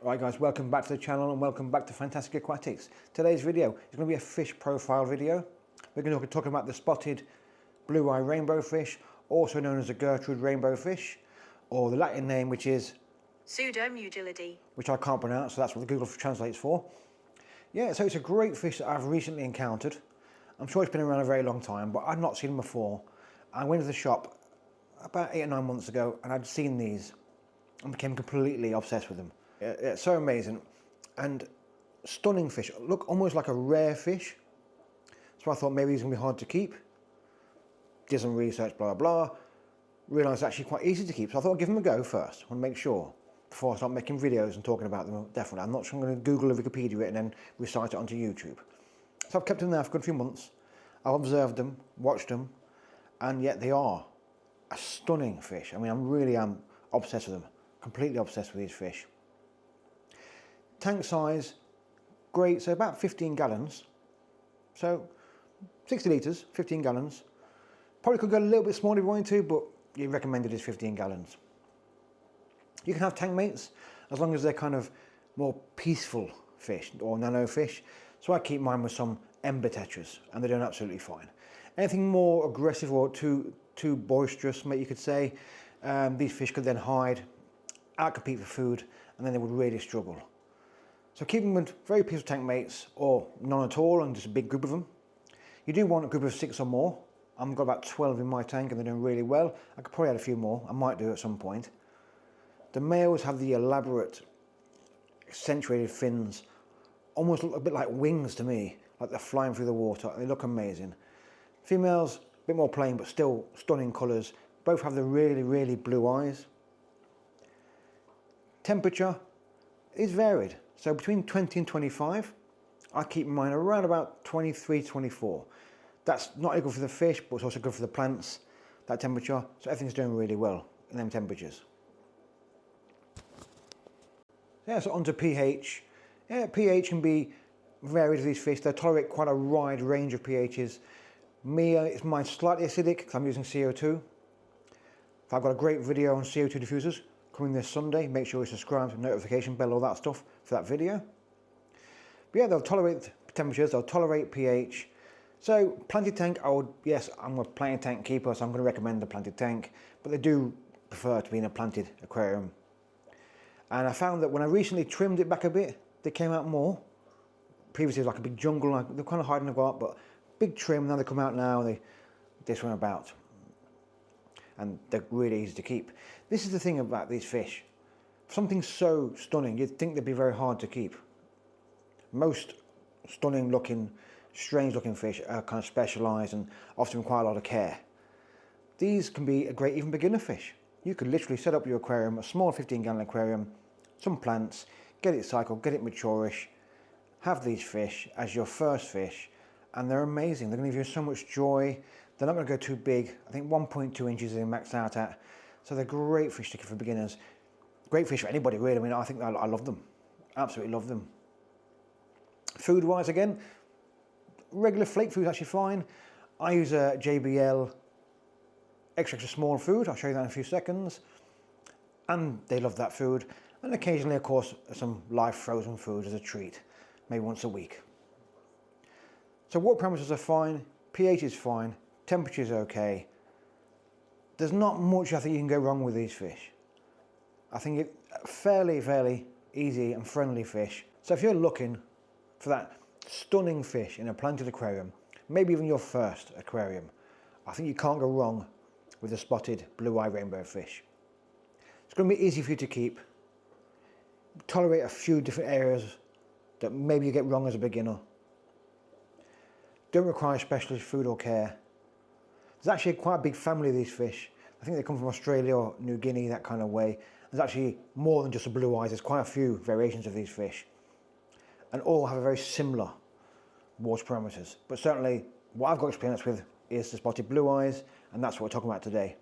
Alright guys, welcome back to the channel and welcome back to Fantastic Aquatics. Today's video is going to be a fish profile video. We're going to be talking about the spotted blue-eye rainbow fish, also known as the Gertrude rainbow fish, or the Latin name which is Pseudomugilidae, which I can't pronounce, so that's what the Google translates for. Yeah, so it's a great fish that I've recently encountered. I'm sure it's been around a very long time, but I'd not seen them before. I went to the shop about 8 or 9 months ago and I'd seen these and became completely obsessed with them. It's so amazing and stunning fish. Look almost like a rare fish. So I thought maybe he's going to be hard to keep. Did some research, blah, blah, blah. Realised it's actually quite easy to keep. So I thought I'd give them a go first. I want to make sure before I start making videos and talking about them. Definitely. I'm not sure I'm going to Google or Wikipedia it and then recite it onto YouTube. So I've kept them there for a good few months. I've observed them, watched them, and yet they are a stunning fish. I mean, I really am obsessed with them. Completely obsessed with these fish. Tank size, great, so about 15 gallons. So 60 litres, 15 gallons. Probably could go a little bit smaller if you wanted to, but you recommended is 15 gallons. You can have tank mates as long as they're kind of more peaceful fish or nano fish. So I keep mine with some ember tetras and they're doing absolutely fine. Anything more aggressive or too boisterous, mate, you could say, these fish could then hide, outcompete for food, and then they would really struggle. So keep them with very peaceful tank mates or none at all and just a big group of them. You do want a group of 6 or more. I've got about 12 in my tank and they're doing really well. I could probably add a few more. I might do at some point. The males have the elaborate accentuated fins, almost look a bit like wings to me, like they're flying through the water. They look amazing. Females, a bit more plain but still stunning colours. Both have the really blue eyes. Temperature is varied. So between 20 and 25, I keep mine around about 23, 24. That's not equal for the fish, but it's also good for the plants, that temperature. So everything's doing really well in them temperatures. Yeah, so onto pH. Yeah, pH can be varied with these fish. They tolerate quite a wide range of pHs. Me, it's mine slightly acidic because I'm using CO2. I've got a great video on CO2 diffusers coming this Sunday. Make sure you subscribe, notification bell, all that stuff for that video. But yeah, they'll tolerate temperatures, they'll tolerate pH. So planted tank, yes, I'm a planted tank keeper, so I'm going to recommend the planted tank, but they do prefer to be in a planted aquarium. And I found that when I recently trimmed it back a bit, they came out more. Previously it was like a big jungle, like they're kind of hiding the garden, but big trim, now they come out now, they swim about. And they're really easy to keep. This is the thing about these fish. Something so stunning, you'd think they'd be very hard to keep. Most stunning looking, strange looking fish are kind of specialised and often require a lot of care. These can be a great even beginner fish. You could literally set up your aquarium, a small 15-gallon aquarium, some plants, get it cycled, get it mature-ish, have these fish as your first fish, and they're amazing. They're going to give you so much joy. They're not going to go too big. I think 1.2 inches they max out at. So they're great fish to keep for beginners. Great fish for anybody really. I mean, I think I love them. Absolutely love them. Food-wise again, regular flake food is actually fine. I use a JBL extra small food. I'll show you that in a few seconds. And they love that food. And occasionally, of course, some live frozen food as a treat. Maybe once a week. So water parameters are fine. pH is fine. Temperature is okay. There's not much I think you can go wrong with these fish. I think it's fairly easy and friendly fish. So if you're looking for that stunning fish in a planted aquarium, maybe even your first aquarium, I think you can't go wrong with the spotted blue-eye rainbow fish. It's going to be easy for you to keep. Tolerate a few different areas that maybe you get wrong as a beginner. Don't require specialist food or care. There's actually quite a big family of these fish. I think they come from Australia or New Guinea, that kind of way. There's actually more than just the blue eyes. There's quite a few variations of these fish. And all have a very similar water parameters. But certainly what I've got experience with is the spotted blue eyes, and that's what we're talking about today.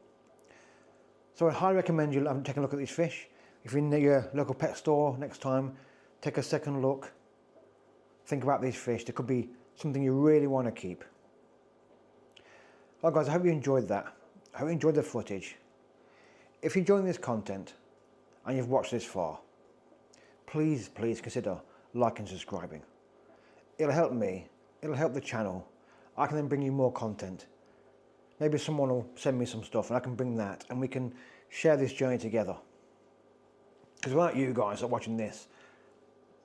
So I highly recommend you take a look at these fish. If you're in your local pet store next time, take a second look. Think about these fish. They could be something you really want to keep. Well guys, I hope you enjoyed that. I hope you enjoyed the footage. If you're enjoying this content and you've watched this far, please consider liking and subscribing. It'll help me, it'll help the channel. I can then bring you more content. Maybe someone will send me some stuff and I can bring that and we can share this journey together. Because without you guys that are watching this,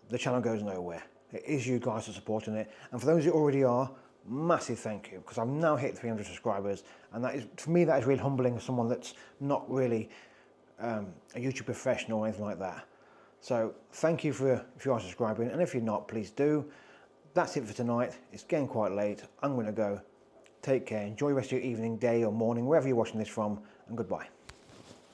the channel goes nowhere. It is you guys that are supporting it. And for those who already are, massive thank you, because I've now hit 300 subscribers. And that is, for me, that is really humbling as someone that's not really a YouTube professional or anything like that. So thank you if you are subscribing. And if you're not, please do. That's it for tonight. It's getting quite late. I'm going to go. Take care. Enjoy the rest of your evening, day or morning, wherever you're watching this from. And goodbye.